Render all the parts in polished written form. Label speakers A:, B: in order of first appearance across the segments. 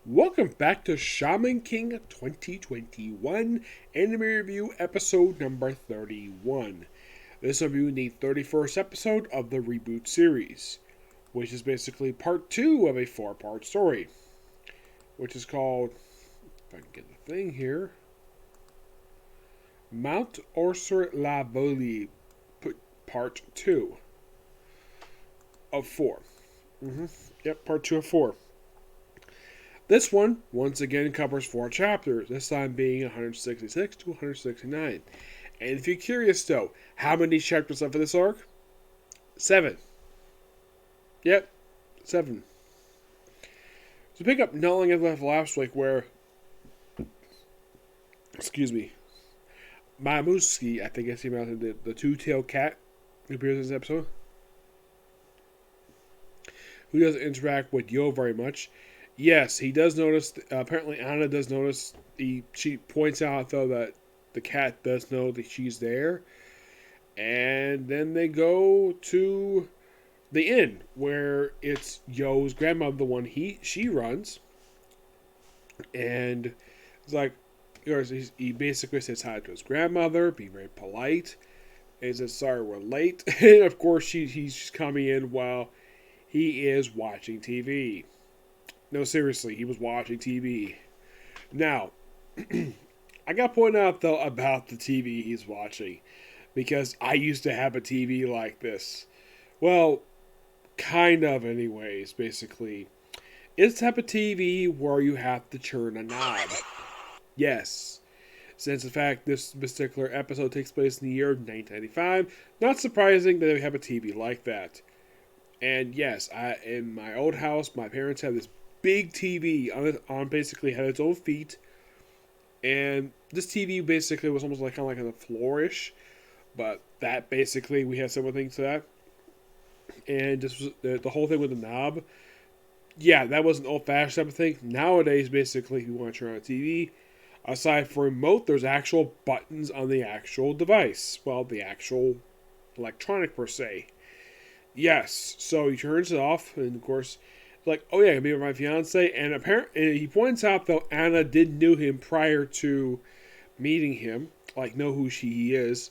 A: Welcome back to Shaman King 2021 Anime Review episode number 31. This will be the 31st episode of the reboot series, which is basically part 2 of a 4-part story, which is called, if I can get the thing here, Mount Osore la Voile, part 2 of 4. Yep, part 2 of 4. This one, once again, covers 4 chapters, this time being 166 to 169. And if you're curious, though, how many chapters left for this arc? 7. Yep, 7. So pick up not long after left last week where, Mamuski, I think it's the two-tailed cat who appears in this episode, who doesn't interact with Yo very much. Yes, he does notice. Apparently, Anna does notice. She points out, though, that the cat does know that she's there. And then they go to the inn, where it's Yo's grandmother, the one she runs. And it's like, he basically says hi to his grandmother, be very polite. And he says, sorry, we're late. And, of course, he's coming in while he is watching TV. No, seriously, he was watching TV. Now, I got to point out, though, about the TV he's watching. Because I used to have a TV like this. Well, kind of anyways, basically. It's the type of TV where you have to turn a knob. Yes. Since, in fact, this particular episode takes place in the year 1995, not surprising that we have a TV like that. And yes, in my old house, my parents had this big TV on basically had its own feet, and this TV basically was almost like kind of like on the floorish, but that basically we had similar things to that, and this was the whole thing with the knob. Yeah, that was an old-fashioned type of thing. Nowadays, basically, if you want to turn on a TV, aside from remote, there's actual buttons on the actual device. Well, the actual electronic per se. Yes, so he turns it off, and of course, like, oh yeah, I'm be with my fiance, and apparently he points out though Anna did knew him prior to meeting him, like know who he is,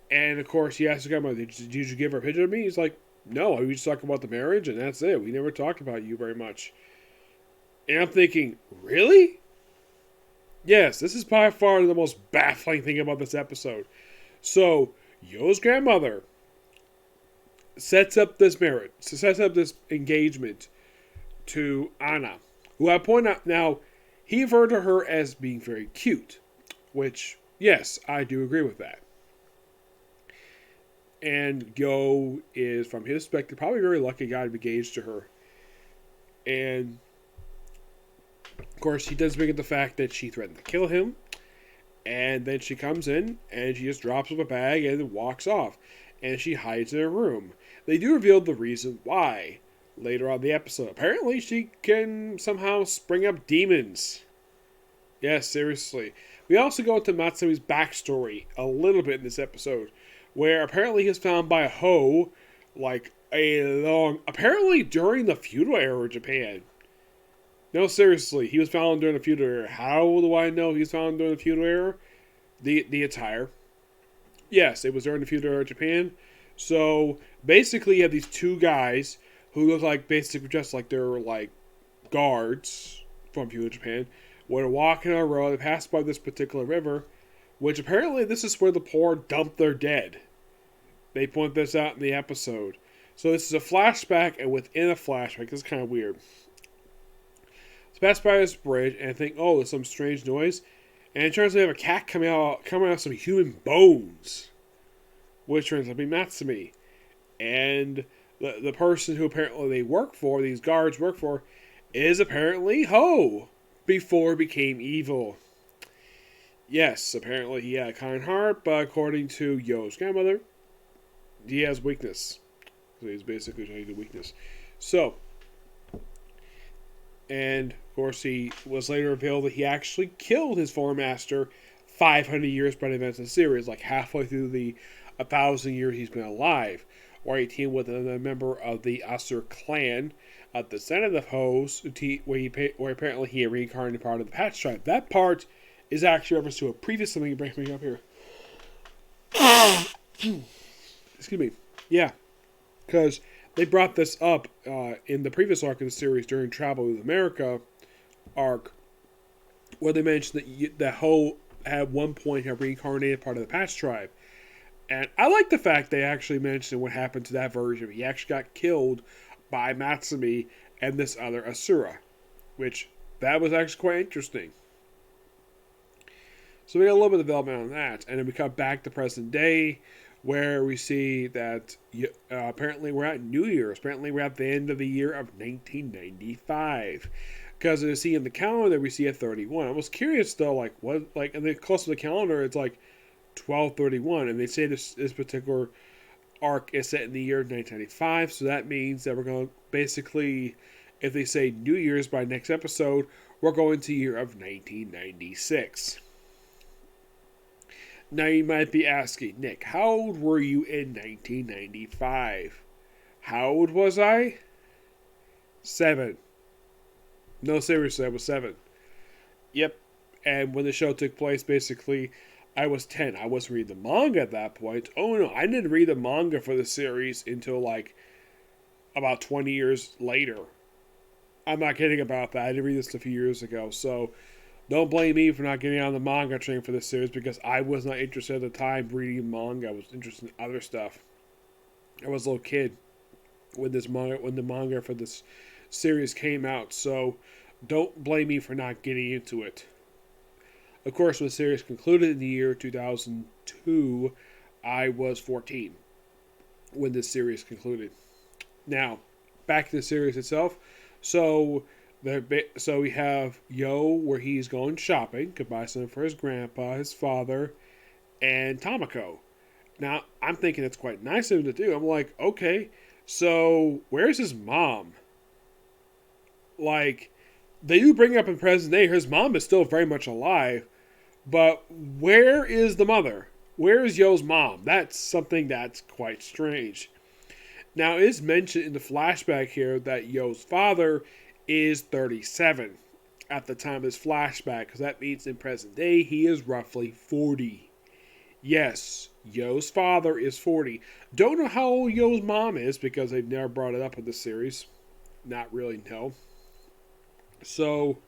A: and of course he asks the grandmother, did you give her a picture of me? He's like, no, we just talked about the marriage, and that's it. We never talked about you very much. And I'm thinking, really? Yes, this is by far the most baffling thing about this episode. So Yo's grandmother sets up this marriage, sets up this engagement to Anna, who I point out now, he referred to her as being very cute, which, yes, I do agree with that. And Yo is, from his perspective, probably a very lucky guy to be engaged to her. And, of course, he does bring up the fact that she threatened to kill him, and then she comes in, and she just drops up a bag and walks off, and she hides in her room. They do reveal the reason why later on in the episode. Apparently, she can somehow spring up demons. Yes, seriously. We also go into Matsumi's backstory a little bit in this episode, where apparently he was found by a Ho, apparently during the feudal era of Japan. No, seriously, he was found during the feudal era. How do I know he was found during the feudal era? The attire. Yes, it was during the feudal era of Japan. So, basically, you have these two guys who look like basically just like they're like guards from feudal Japan. When they're walking on a road, they pass by this particular river, which apparently this is where the poor dump their dead. They point this out in the episode. So this is a flashback, and within a flashback, this is kind of weird. So pass by this bridge, and I think, oh, there's some strange noise, and it turns out they have a cat coming out of some human bones, which turns out to be Matsumi. And the person who apparently they work for, these guards work for, is apparently Ho, before he became evil. Yes, apparently he had a kind heart, but according to Yo's grandmother, he has weakness. So he's basically showing the weakness. So, and of course he was later revealed that he actually killed his former master 500 years by the events of the series, like halfway through the 1,000 years he's been alive. where he teamed with another member of the Osore clan at the center of the hose, where apparently he reincarnated part of the Patch Tribe. That part is actually reference to a previous something you bring me up here. Excuse me. Yeah, because they brought this up in the previous arc of the series during Travel with America arc, where they mentioned that Ho at one point had reincarnated part of the Patch Tribe. And I like the fact they actually mentioned what happened to that version. He actually got killed by Matsumi and this other Asura, which that was actually quite interesting. So we got a little bit of development on that, and then we come back to present day, where we see that apparently we're at New Year's. Apparently we're at the end of the year of 1995. Because as you see in the calendar, we see a 31. I was curious though, like what, like, and then close to the calendar, it's like 12/31, and they say this particular arc is set in the year of 1995. So that means that we're going to basically, if they say New Year's by next episode, we're going to the year of 1996. Now you might be asking, Nick, how old were you in 1995? How old was I? 7. No, seriously, I was 7. Yep. And when the show took place, basically, I was 10. I wasn't reading the manga at that point. Oh no, I didn't read the manga for the series until like about 20 years later. I'm not kidding about that. I didn't read this a few years ago, so don't blame me for not getting on the manga train for this series, because I was not interested at the time reading manga. I was interested in other stuff. I was a little kid when the manga for this series came out, so don't blame me for not getting into it. Of course, when the series concluded in the year 2002, I was 14 when this series concluded. Now, back to the series itself. So we have Yo, where he's going shopping to buy something for his grandpa, his father, and Tamako. Now, I'm thinking it's quite nice of him to do. I'm like, okay, so where's his mom? Like, they do bring up in present day, his mom is still very much alive, but where is the mother? Where is Yo's mom? That's something that's quite strange. Now, it is mentioned in the flashback here that Yo's father is 37 at the time of this flashback, because that means in present day he is roughly 40. Yes, Yo's father is 40. Don't know how old Yo's mom is, because they've never brought it up in the series. Not really, no. So,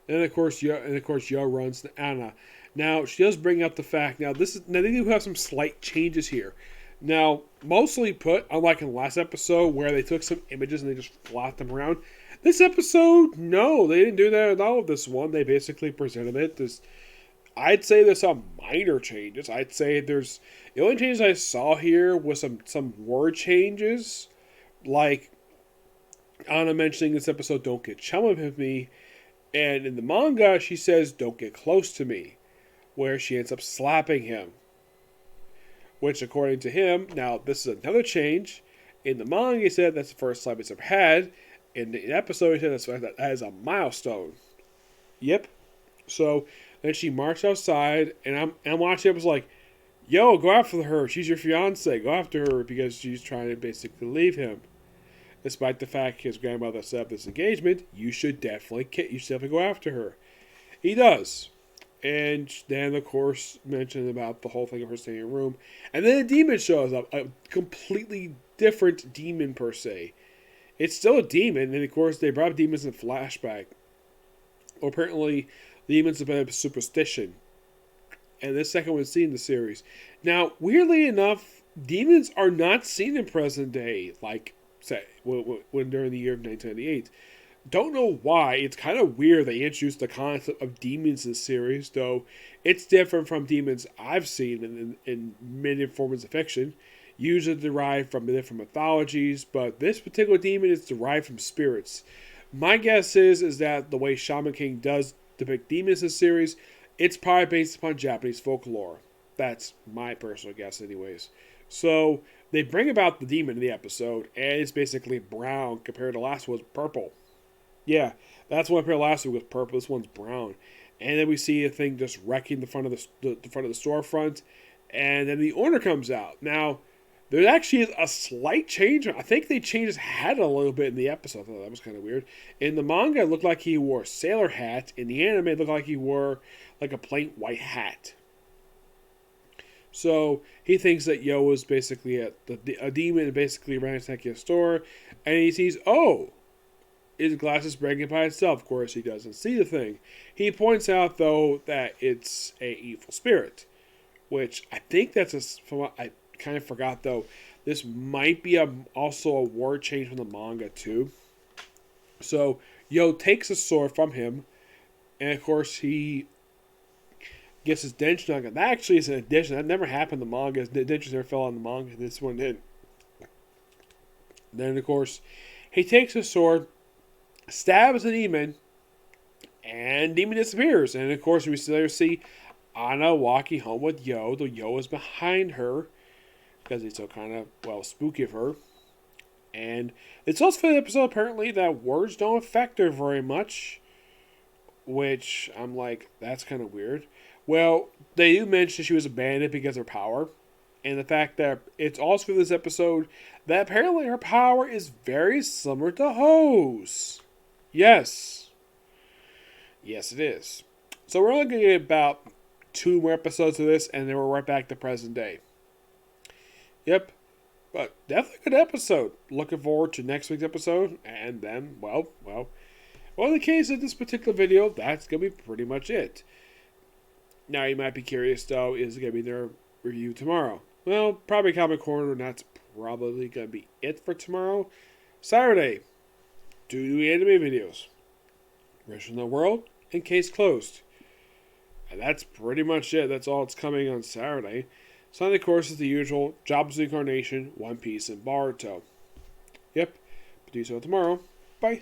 A: and of course Yo runs to Anna. Now, she does bring up the fact, now they do have some slight changes here. Now, mostly put, unlike in the last episode where they took some images and they just flopped them around, this episode, no, they didn't do that at all with this one. They basically presented it. I'd say there's some minor changes. I'd say the only changes I saw here was some word changes, like Anna mentioning this episode, don't get chummy with me, and in the manga, she says, don't get close to me, where she ends up slapping him. Which, according to him, now this is another change. In the manga, he said that's the first slap he's ever had. In the episode, he said that is a milestone. Yep. So then she marched outside, and I'm watching. I was like, "Yo, go after her. She's your fiance. Go after her," because she's trying to basically leave him. Despite the fact his grandmother set up this engagement, you should definitely go after her. He does. And then, of course, mentioned about the whole thing of her staying in a room. And then a demon shows up. A completely different demon, per se. It's still a demon. And, of course, they brought up demons in flashback. Well, apparently, demons have been a superstition. And this second one is seen in the series. Now, weirdly enough, demons are not seen in present day. Like, say, when during the year of 1998. Don't know why. It's kind of weird they introduced the concept of demons in the series, though it's different from demons I've seen in many forms of fiction, usually derived from different mythologies, but this particular demon is derived from spirits. My guess is that the way Shaman King does depict demons in the series, it's probably based upon Japanese folklore. That's my personal guess anyways. So, they bring about the demon in the episode, and it's basically brown compared to last one was purple. Yeah, that's one pair last week was purple. This one's brown, and then we see a thing just wrecking the front of the storefront, and then the owner comes out. Now, There actually is a slight change. I think they changed his hat a little bit in the episode. I thought that was kind of weird. In the manga, it looked like he wore a sailor hat. In the anime, it looked like he wore like a plain white hat. So he thinks that Yo is basically a demon, basically ransacking a store, and he sees, oh, his glass is breaking by itself. Of course, he doesn't see the thing. He points out, though, that it's a evil spirit, which I think from what I kind of forgot, though. This might be also a word change from the manga, too. So, Yo takes a sword from him, and of course, he gets his dentures on. That actually is an addition. That never happened in the manga. The dentures never fell on the manga. This one did. Then, of course, he takes his sword, stabs the demon, and demon disappears. And, of course, we later see Anna walking home with Yo. The Yo is behind her because he's so kind of, spooky of her. And it's also for the episode, apparently, that words don't affect her very much. Which, I'm like, that's kind of weird. Well, they do mention she was abandoned because of her power. And the fact that it's also for this episode that apparently her power is very similar to Ho's. Yes. Yes, it is. So we're only going to get about 2 more episodes of this, and then we're right back to present day. Yep. But definitely a good episode. Looking forward to next week's episode. And then, well, in the case of this particular video, that's going to be pretty much it. Now, you might be curious, though, is it going to be their review tomorrow? Well, probably Comic Corner, and that's probably going to be it for tomorrow. Saturday, 2 new anime videos. Rest in the World and Case Closed. And that's pretty much it. That's all that's coming on Saturday. Sunday, of course, is the usual Jobs Incarnation, One Piece, and Boruto. Yep, do so tomorrow. Bye.